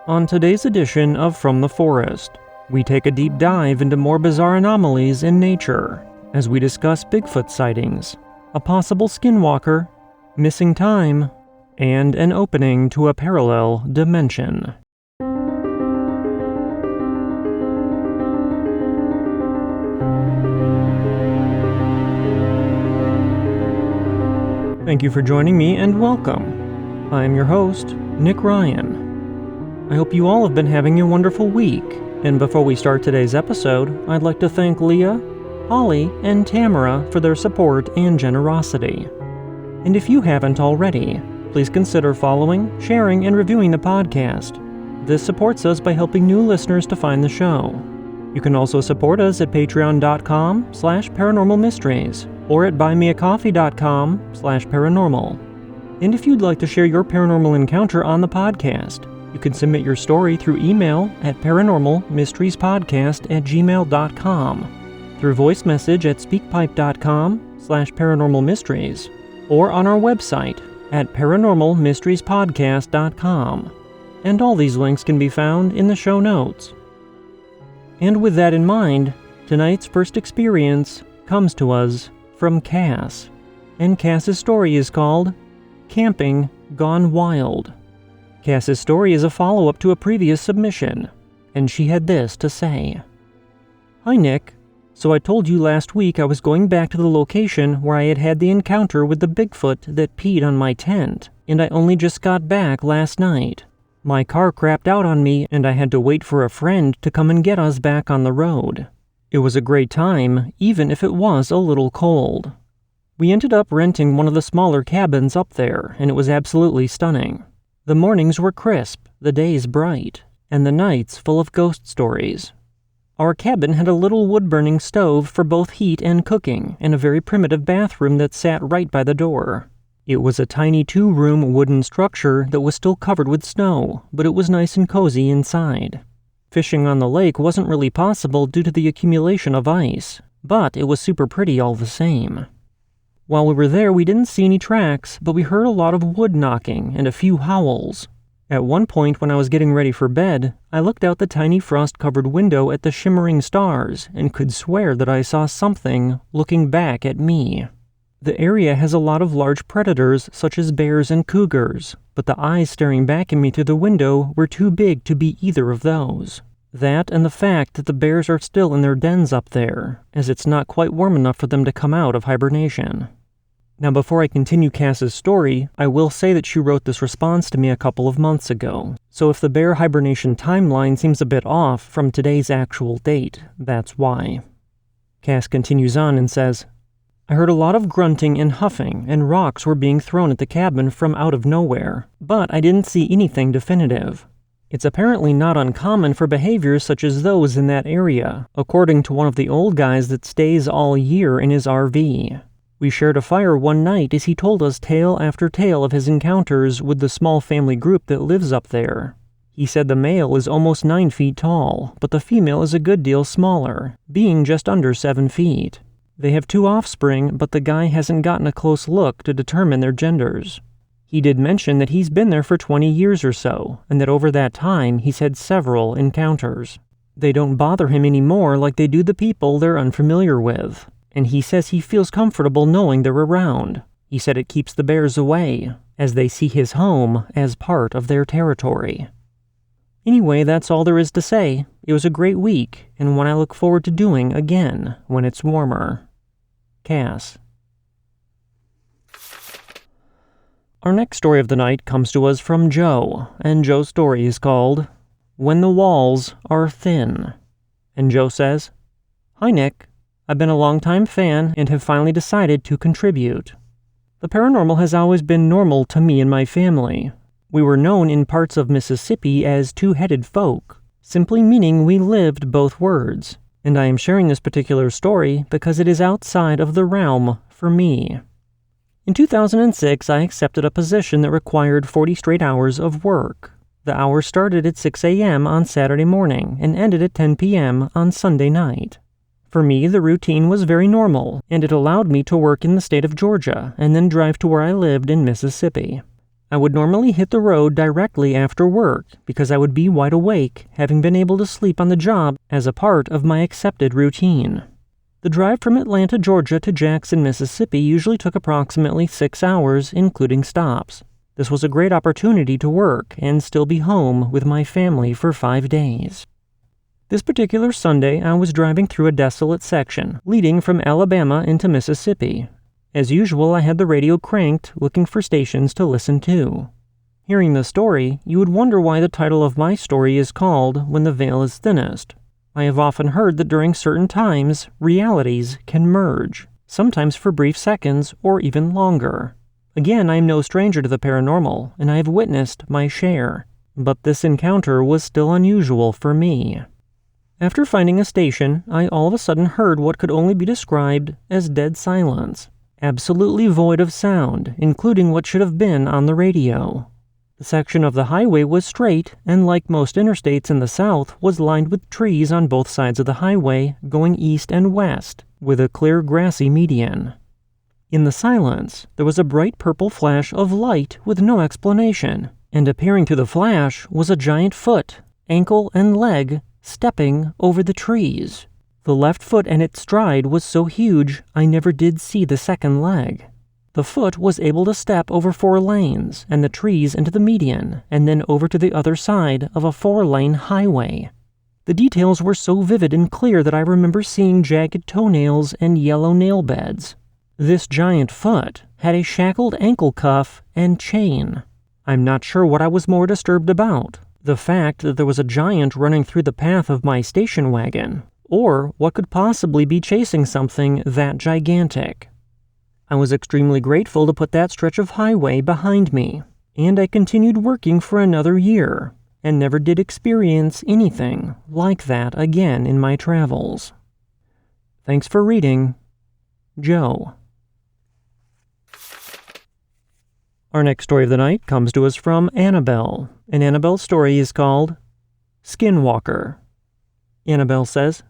On today's edition of From the Forest, we take a deep dive into more bizarre anomalies in nature as we discuss Bigfoot sightings, a possible skinwalker, missing time, and an opening to a parallel dimension. Thank you for joining me and welcome. I am your host, Nick Ryan. I hope you all have been having a wonderful week, and before we start today's episode, I'd like to thank Leah, Holly, and Tamara for their support and generosity. And if you haven't already, please consider following, sharing, and reviewing the podcast. This supports us by helping new listeners to find the show. You can also support us at patreon.com/paranormalmysteries or at buymeacoffee.com/paranormal. And if you'd like to share your paranormal encounter on the podcast, you can submit your story through email at paranormalmysteriespodcast@gmail.com, through voice message at speakpipe.com/paranormalmysteries, or on our website at paranormalmysteriespodcast.com. And all these links can be found in the show notes. And with that in mind, tonight's first experience comes to us from Cass. And Cass's story is called Camping Gone Wild. Cass's story is a follow-up to a previous submission, and she had this to say. Hi Nick, so I told you last week I was going back to the location where I had the encounter with the Bigfoot that peed on my tent, and I only just got back last night. My car crapped out on me and I had to wait for a friend to come and get us back on the road. It was a great time, even if it was a little cold. We ended up renting one of the smaller cabins up there, and it was absolutely stunning. The mornings were crisp, the days bright, and the nights full of ghost stories. Our cabin had a little wood-burning stove for both heat and cooking, and a very primitive bathroom that sat right by the door. It was a tiny 2-room wooden structure that was still covered with snow, but it was nice and cozy inside. Fishing on the lake wasn't really possible due to the accumulation of ice, but it was super pretty all the same. While we were there, we didn't see any tracks, but we heard a lot of wood knocking and a few howls. At one point, when I was getting ready for bed, I looked out the tiny frost-covered window at the shimmering stars and could swear that I saw something looking back at me. The area has a lot of large predators such as bears and cougars, but the eyes staring back at me through the window were too big to be either of those. That and the fact that the bears are still in their dens up there, as it's not quite warm enough for them to come out of hibernation. Now before I continue Cass's story, I will say that she wrote this response to me a couple of months ago, so if the bear hibernation timeline seems a bit off from today's actual date, that's why. Cass continues on and says, I heard a lot of grunting and huffing, and rocks were being thrown at the cabin from out of nowhere, but I didn't see anything definitive. It's apparently not uncommon for behaviors such as those in that area, according to one of the old guys that stays all year in his RV. We shared a fire one night as he told us tale after tale of his encounters with the small family group that lives up there. He said the male is almost 9 feet tall, but the female is a good deal smaller, being just under 7 feet. They have 2 offspring, but the guy hasn't gotten a close look to determine their genders. He did mention that he's been there for 20 years or so, and that over that time he's had several encounters. They don't bother him anymore like they do the people they're unfamiliar with, and he says he feels comfortable knowing they're around. He said it keeps the bears away, as they see his home as part of their territory. Anyway, that's all there is to say. It was a great week, and one I look forward to doing again when it's warmer. Cass. Our next story of the night comes to us from Joe, and Joe's story is called When the Walls Are Thin. And Joe says, Hi Nick, I've been a long-time fan and have finally decided to contribute. The paranormal has always been normal to me and my family. We were known in parts of Mississippi as two-headed folk, simply meaning we lived both words, and I am sharing this particular story because it is outside of the realm for me. In 2006, I accepted a position that required 40 straight hours of work. The hours started at 6 a.m. on Saturday morning and ended at 10 p.m. on Sunday night. For me, the routine was very normal, and it allowed me to work in the state of Georgia and then drive to where I lived in Mississippi. I would normally hit the road directly after work because I would be wide awake, having been able to sleep on the job as a part of my accepted routine. The drive from Atlanta, Georgia to Jackson, Mississippi usually took approximately 6 hours, including stops. This was a great opportunity to work and still be home with my family for 5 days. This particular Sunday, I was driving through a desolate section leading from Alabama into Mississippi. As usual, I had the radio cranked, looking for stations to listen to. Hearing the story, you would wonder why the title of my story is called When the Veil is Thinnest. I have often heard that during certain times, realities can merge, sometimes for brief seconds or even longer. Again, I am no stranger to the paranormal, and I have witnessed my share. But this encounter was still unusual for me. After finding a station, I all of a sudden heard what could only be described as dead silence. Absolutely void of sound, including what should have been on the radio. The section of the highway was straight, and like most interstates in the South, was lined with trees on both sides of the highway, going east and west, with a clear grassy median. In the silence, there was a bright purple flash of light with no explanation, and appearing through the flash was a giant foot, ankle and leg, stepping over the trees. The left foot and its stride was so huge, I never did see the second leg. The foot was able to step over 4 lanes and the trees into the median, and then over to the other side of a 4-lane highway. The details were so vivid and clear that I remember seeing jagged toenails and yellow nail beds. This giant foot had a shackled ankle cuff and chain. I'm not sure what I was more disturbed about, the fact that there was a giant running through the path of my station wagon, or what could possibly be chasing something that gigantic. I was extremely grateful to put that stretch of highway behind me, and I continued working for another year, and never did experience anything like that again in my travels. Thanks for reading, Joe. Our next story of the night comes to us from Annabelle, and Annabelle's story is called Skinwalker. Annabelle says,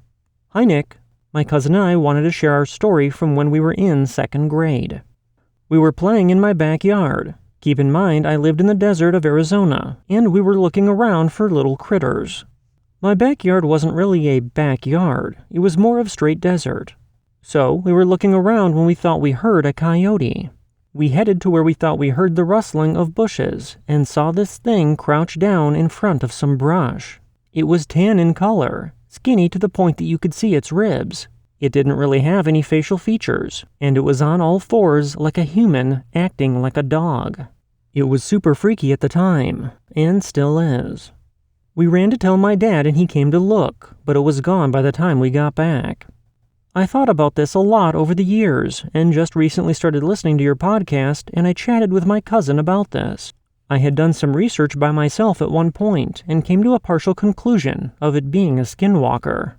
"Hi Nick, my cousin and I wanted to share our story from when we were in 2nd grade. We were playing in my backyard. Keep in mind I lived in the desert of Arizona, and we were looking around for little critters. My backyard wasn't really a backyard, it was more of straight desert. So we were looking around when we thought we heard a coyote. We headed to where we thought we heard the rustling of bushes and saw this thing crouch down in front of some brush. It was tan in color, skinny to the point that you could see its ribs. It didn't really have any facial features, and it was on all 4s like a human acting like a dog. It was super freaky at the time, and still is. We ran to tell my dad and he came to look, but it was gone by the time we got back. I thought about this a lot over the years, and just recently started listening to your podcast, and I chatted with my cousin about this. I had done some research by myself at one point, and came to a partial conclusion of it being a skinwalker.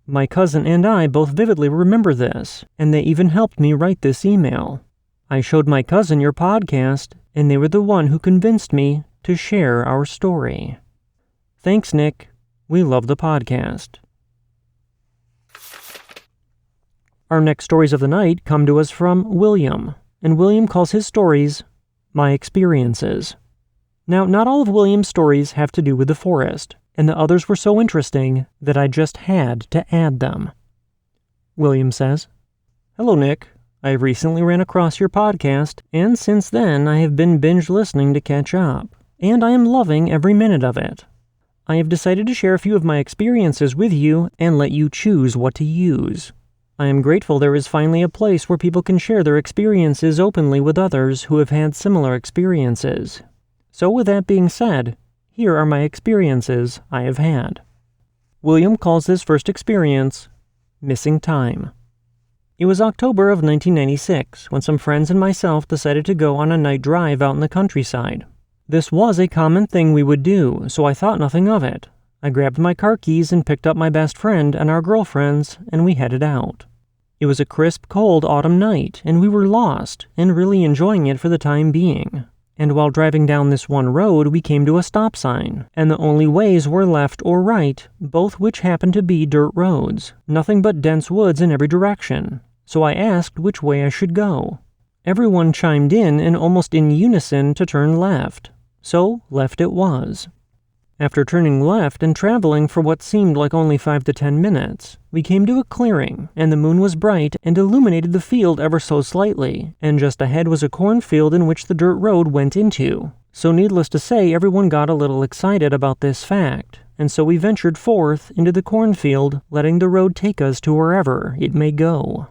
My cousin and I both vividly remember this, and they even helped me write this email. I showed my cousin your podcast, and they were the one who convinced me to share our story. Thanks, Nick. We love the podcast." Our next stories of the night come to us from William, and William calls his stories My Experiences. Now, not all of William's stories have to do with the forest, and the others were so interesting that I just had to add them. William says, "Hello, Nick. I recently ran across your podcast, and since then I have been binge listening to catch up, and I am loving every minute of it. I have decided to share a few of my experiences with you and let you choose what to use. I am grateful there is finally a place where people can share their experiences openly with others who have had similar experiences. So with that being said, here are my experiences I have had." William calls this first experience missing time. It was October of 1996 when some friends and myself decided to go on a night drive out in the countryside. This was a common thing we would do, so I thought nothing of it. I grabbed my car keys and picked up my best friend and our girlfriends, and we headed out. It was a crisp, cold autumn night, and we were lost and really enjoying it for the time being. And while driving down this one road, we came to a stop sign, and the only ways were left or right, both which happened to be dirt roads, nothing but dense woods in every direction. So I asked which way I should go. Everyone chimed in and almost in unison to turn left. So left it was. After turning left and traveling for what seemed like only 5 to 10 minutes, we came to a clearing, and the moon was bright and illuminated the field ever so slightly, and just ahead was a cornfield in which the dirt road went into. So needless to say, everyone got a little excited about this fact, and so we ventured forth into the cornfield, letting the road take us to wherever it may go.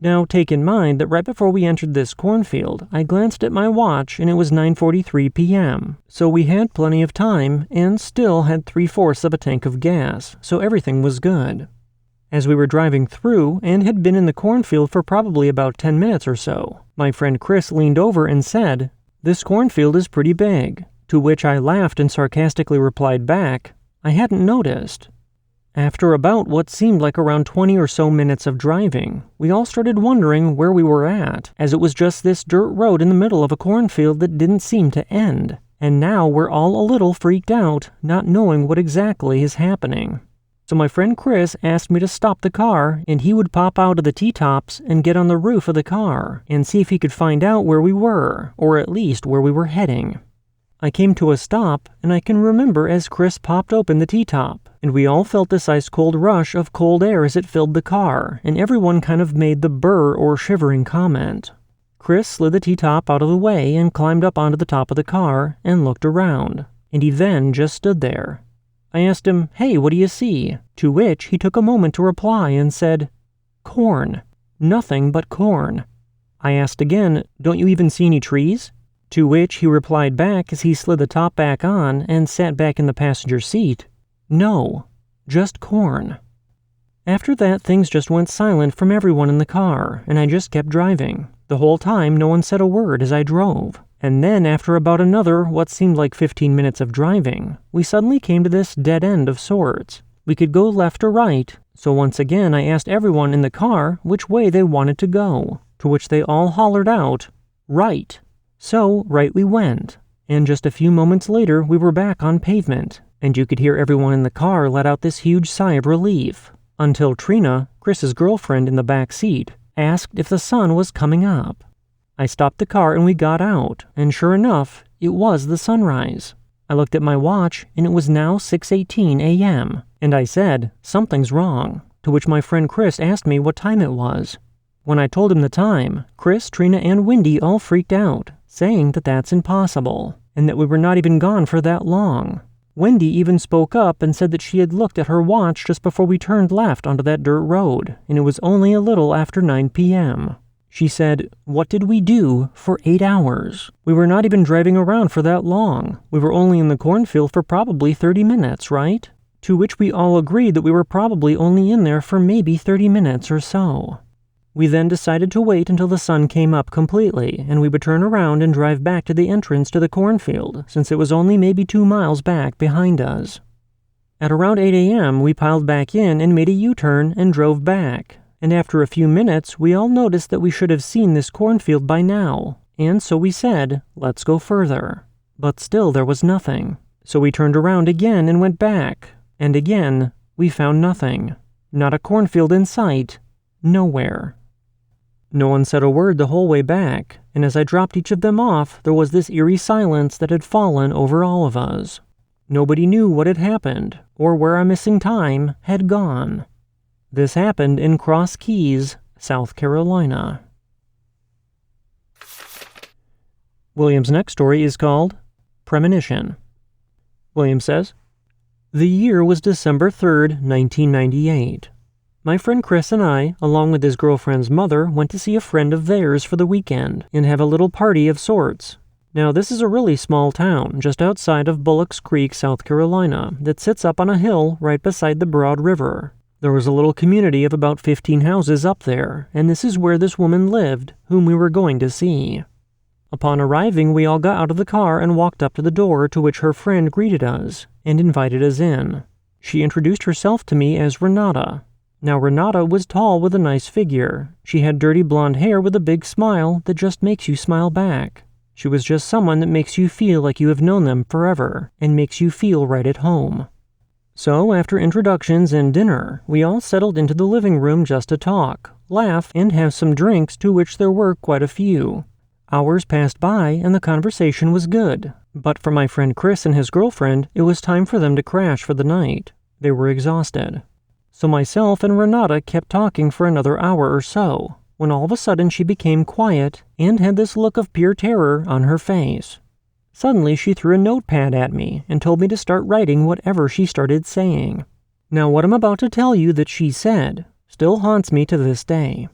Now, take in mind that right before we entered this cornfield, I glanced at my watch and it was 9:43 p.m., so we had plenty of time and still had 3/4 of a tank of gas, so everything was good. As we were driving through and had been in the cornfield for probably about 10 minutes or so, my friend Chris leaned over and said, "This cornfield is pretty big," to which I laughed and sarcastically replied back, "I hadn't noticed." After about what seemed like around 20 or so minutes of driving, we all started wondering where we were at, as it was just this dirt road in the middle of a cornfield that didn't seem to end, and now we're all a little freaked out, not knowing what exactly is happening. So my friend Chris asked me to stop the car, and he would pop out of the T-tops and get on the roof of the car, and see if he could find out where we were, or at least where we were heading. I came to a stop, and I can remember as Chris popped open the T-top, and we all felt this ice-cold rush of cold air as it filled the car, and everyone kind of made the burr or shivering comment. Chris slid the T-top out of the way and climbed up onto the top of the car and looked around, and he then just stood there. I asked him, "Hey, what do you see?" To which he took a moment to reply and said, "Corn. Nothing but corn." I asked again, "Don't you even see any trees?" To which he replied back as he slid the top back on and sat back in the passenger seat, "No, just corn." After that, things just went silent from everyone in the car, and I just kept driving. The whole time, no one said a word as I drove. And then, after about another, what seemed like 15 minutes of driving, we suddenly came to this dead end of sorts. We could go left or right, so once again I asked everyone in the car which way they wanted to go, to which they all hollered out, "Right." So, right we went, and just a few moments later we were back on pavement, and you could hear everyone in the car let out this huge sigh of relief, until Trina, Chris's girlfriend in the back seat, asked if the sun was coming up. I stopped the car and we got out, and sure enough, it was the sunrise. I looked at my watch, and it was now 6:18 a.m., and I said, "Something's wrong," to which my friend Chris asked me what time it was. When I told him the time, Chris, Trina, and Wendy all freaked out, saying that that's impossible, and that we were not even gone for that long. Wendy even spoke up and said that she had looked at her watch just before we turned left onto that dirt road, and it was only a little after 9 p.m. She said, "What did we do for 8 hours? We were not even driving around for that long. We were only in the cornfield for probably 30 minutes, right?" To which we all agreed that we were probably only in there for maybe 30 minutes or so. We then decided to wait until the sun came up completely, and we would turn around and drive back to the entrance to the cornfield, since it was only maybe 2 miles back behind us. At around 8 a.m., we piled back in and made a U-turn and drove back, and after a few minutes, we all noticed that we should have seen this cornfield by now, and so we said, "Let's go further." But still there was nothing, so we turned around again and went back, and again, we found nothing. Not a cornfield in sight, nowhere. No one said a word the whole way back, and as I dropped each of them off, there was this eerie silence that had fallen over all of us. Nobody knew what had happened, or where our missing time had gone. This happened in Cross Keys, South Carolina. William's next story is called Premonition. William says, "The year was December 3rd, 1998. My friend Chris and I, along with his girlfriend's mother, went to see a friend of theirs for the weekend and have a little party of sorts. Now, this is a really small town just outside of Bullocks Creek, South Carolina, that sits up on a hill right beside the Broad River. There was a little community of about 15 houses up there, and this is where this woman lived, whom we were going to see. Upon arriving, we all got out of the car and walked up to the door, to which her friend greeted us and invited us in. She introduced herself to me as Renata. Now, Renata was tall with a nice figure. She had dirty blonde hair with a big smile that just makes you smile back. She was just someone that makes you feel like you have known them forever and makes you feel right at home. So after introductions and dinner, we all settled into the living room just to talk, laugh, and have some drinks, to which there were quite a few. Hours passed by and the conversation was good, but for my friend Chris and his girlfriend, it was time for them to crash for the night. They were exhausted. So myself and Renata kept talking for another hour or so, when all of a sudden she became quiet and had this look of pure terror on her face. Suddenly she threw a notepad at me and told me to start writing whatever she started saying. Now what I'm about to tell you that she said still haunts me to this day.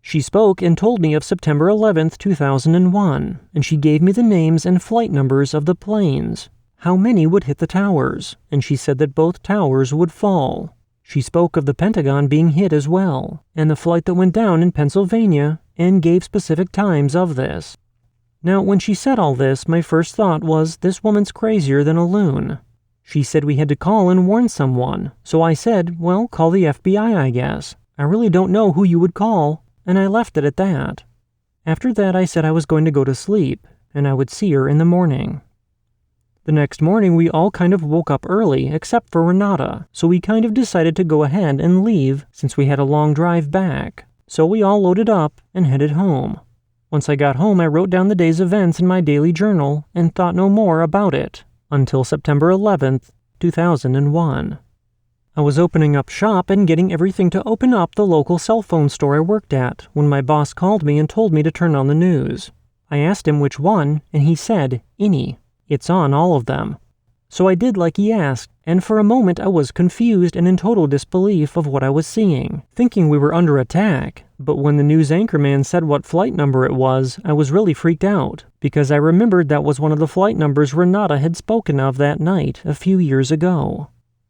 She spoke and told me of September 11th, 2001, and she gave me the names and flight numbers of the planes, how many would hit the towers, and she said that both towers would fall. She spoke of the Pentagon being hit as well, and the flight that went down in Pennsylvania, and gave specific times of this. Now, when she said all this, my first thought was, this woman's crazier than a loon. She said we had to call and warn someone, so I said, well, call the FBI, I guess. I really don't know who you would call, and I left it at that. After that, I said I was going to go to sleep, and I would see her in the morning. The next morning, we all kind of woke up early, except for Renata, so we kind of decided to go ahead and leave, since we had a long drive back. So we all loaded up and headed home. Once I got home, I wrote down the day's events in my daily journal and thought no more about it until September 11th, 2001. I was opening up shop and getting everything to open up the local cell phone store I worked at when my boss called me and told me to turn on the news. I asked him which one, and he said, "Any. It's on all of them." So I did like he asked, and for a moment I was confused and in total disbelief of what I was seeing, thinking we were under attack. But when the news anchorman said what flight number it was, I was really freaked out, because I remembered that was one of the flight numbers Renata had spoken of that night a few years ago.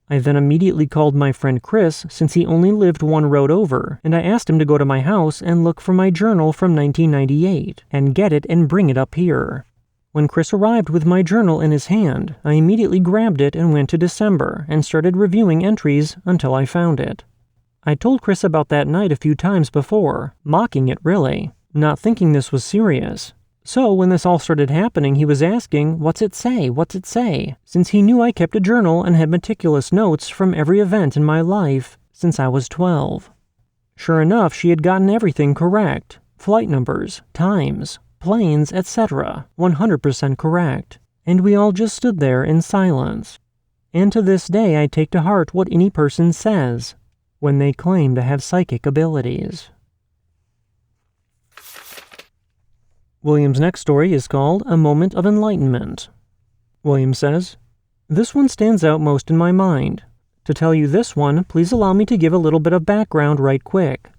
I then immediately called my friend Chris, since he only lived one road over, and I asked him to go to my house and look for my journal from 1998, and get it and bring it up here. When Chris arrived with my journal in his hand, I immediately grabbed it and went to December and started reviewing entries until I found it. I told Chris about that night a few times before, mocking it really, not thinking this was serious. So when this all started happening, he was asking, "What's it say? What's it say?" Since he knew I kept a journal and had meticulous notes from every event in my life since I was 12. Sure enough, she had gotten everything correct. Flight numbers, times, planes, etc. 100% correct. And we all just stood there in silence. And to this day, I take to heart what any person says when they claim to have psychic abilities. William's next story is called A Moment of Enlightenment. William says, "This one stands out most in my mind. To tell you this one, please allow me to give a little bit of background right quick.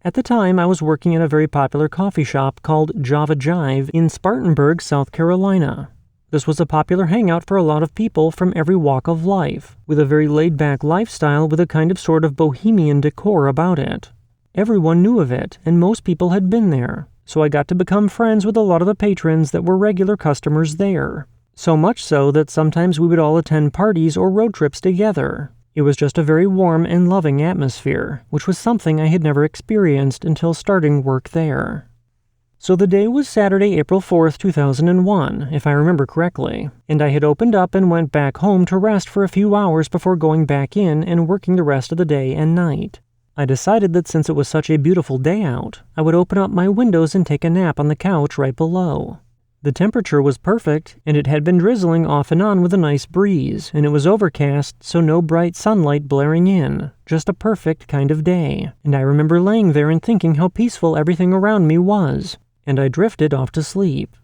At the time, I was working at a very popular coffee shop called Java Jive in Spartanburg, South Carolina. This was a popular hangout for a lot of people from every walk of life, with a very laid-back lifestyle with a kind of sort of bohemian decor about it. Everyone knew of it, and most people had been there, so I got to become friends with a lot of the patrons that were regular customers there. So much so that sometimes we would all attend parties or road trips together. It was just a very warm and loving atmosphere, which was something I had never experienced until starting work there. So the day was Saturday, April 4th, 2001, if I remember correctly, and I had opened up and went back home to rest for a few hours before going back in and working the rest of the day and night. I decided that since it was such a beautiful day out, I would open up my windows and take a nap on the couch right below. The temperature was perfect, and it had been drizzling off and on with a nice breeze, and it was overcast, so no bright sunlight blaring in, just a perfect kind of day. And I remember laying there and thinking how peaceful everything around me was, and I drifted off to sleep.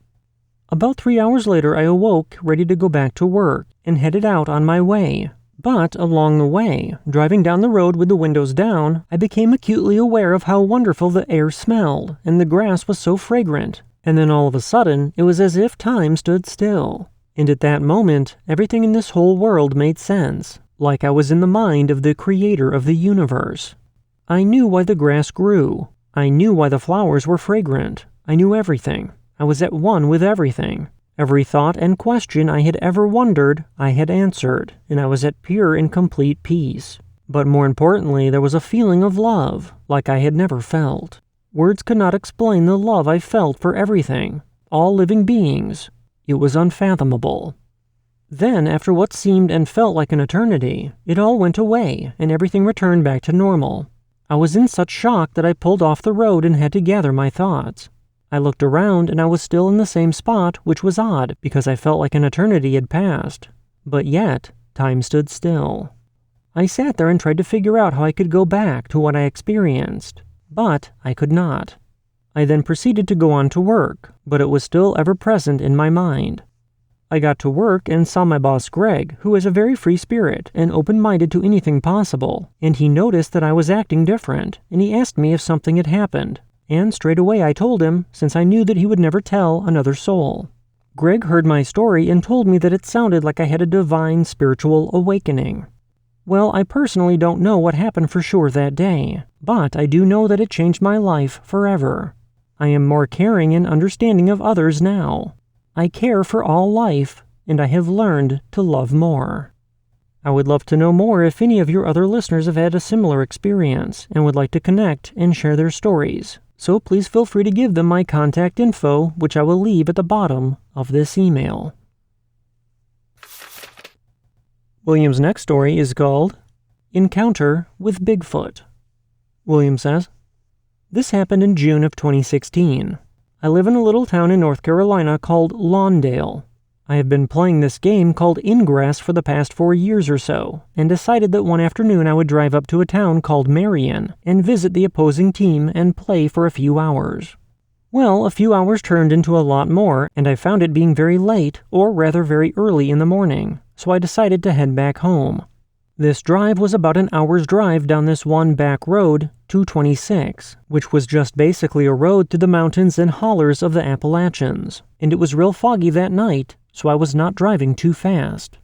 About 3 hours later, I awoke, ready to go back to work, and headed out on my way. But along the way, driving down the road with the windows down, I became acutely aware of how wonderful the air smelled, and the grass was so fragrant. And then all of a sudden, it was as if time stood still. And at that moment, everything in this whole world made sense, like I was in the mind of the creator of the universe. I knew why the grass grew. I knew why the flowers were fragrant. I knew everything. I was at one with everything. Every thought and question I had ever wondered, I had answered, and I was at pure and complete peace. But more importantly, there was a feeling of love, like I had never felt. Words could not explain the love I felt for everything, all living beings. It was unfathomable. Then, after what seemed and felt like an eternity, it all went away and everything returned back to normal. I was in such shock that I pulled off the road and had to gather my thoughts. I looked around and I was still in the same spot, which was odd because I felt like an eternity had passed. But yet, time stood still. I sat there and tried to figure out how I could go back to what I experienced, but I could not. I then proceeded to go on to work, but it was still ever present in my mind. I got to work and saw my boss Greg, who is a very free spirit and open-minded to anything possible, and he noticed that I was acting different, and he asked me if something had happened, and straight away I told him, since I knew that he would never tell another soul. Greg heard my story and told me that it sounded like I had a divine spiritual awakening. Well, I personally don't know what happened for sure that day, but I do know that it changed my life forever. I am more caring and understanding of others now. I care for all life, and I have learned to love more. I would love to know more if any of your other listeners have had a similar experience and would like to connect and share their stories. So please feel free to give them my contact info, which I will leave at the bottom of this email. William's next story is called Encounter with Bigfoot. William says, "This happened in June of 2016. I live in a little town in North Carolina called Lawndale. I have been playing this game called Ingress for the past 4 years or so, and decided that one afternoon I would drive up to a town called Marion and visit the opposing team and play for a few hours. Well, a few hours turned into a lot more, and I found it being very late, or rather very early in the morning, so I decided to head back home. This drive was about an hour's drive down this one back road, 226, which was just basically a road through the mountains and hollers of the Appalachians, and it was real foggy that night, so I was not driving too fast.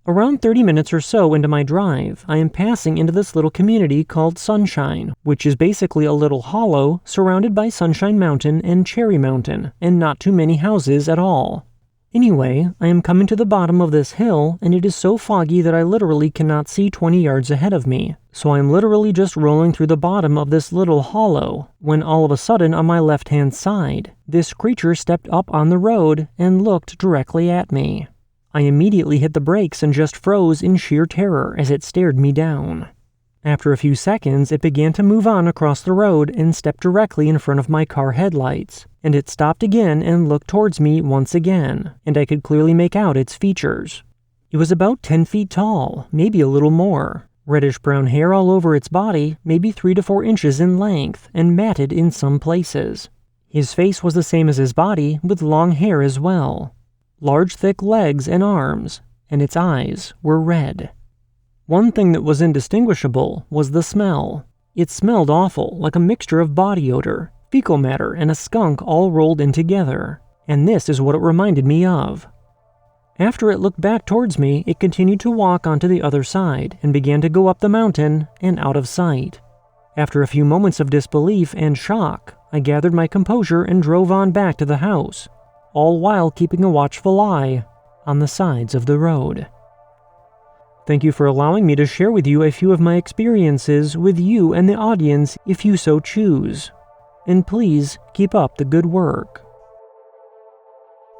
Around 30 minutes or so into my drive, I am passing into this little community called Sunshine, which is basically a little hollow surrounded by Sunshine Mountain and Cherry Mountain, and not too many houses at all. Anyway, I am coming to the bottom of this hill, and it is so foggy that I literally cannot see 20 yards ahead of me, so I am literally just rolling through the bottom of this little hollow, when all of a sudden on my left-hand side, this creature stepped up on the road and looked directly at me. I immediately hit the brakes and just froze in sheer terror as it stared me down. After a few seconds, it began to move on across the road and stepped directly in front of my car headlights, and it stopped again and looked towards me once again, and I could clearly make out its features. It was about 10 feet tall, maybe a little more, reddish-brown hair all over its body, maybe 3 to 4 inches in length, and matted in some places. His face was the same as his body, with long hair as well. Large thick legs and arms, and its eyes were red. One thing that was indistinguishable was the smell. It smelled awful, like a mixture of body odor, fecal matter, and a skunk all rolled in together, and this is what it reminded me of. After it looked back towards me, it continued to walk onto the other side and began to go up the mountain and out of sight. After a few moments of disbelief and shock, I gathered my composure and drove on back to the house, all while keeping a watchful eye on the sides of the road. Thank you for allowing me to share with you a few of my experiences with you and the audience if you so choose. And please keep up the good work.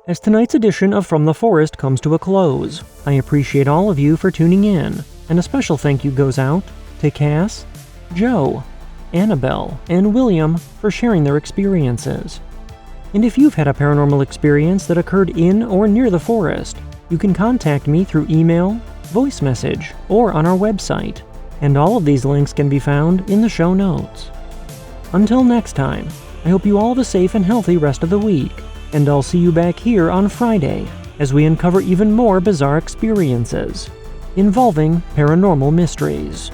As tonight's edition of From the Forest comes to a close, I appreciate all of you for tuning in, and a special thank you goes out to Cass, Joe, Annabelle, and William for sharing their experiences. And if you've had a paranormal experience that occurred in or near the forest, you can contact me through email, voice message, or on our website, and all of these links can be found in the show notes. Until next time, I hope you all have a safe and healthy rest of the week, and I'll see you back here on Friday as we uncover even more bizarre experiences involving paranormal mysteries.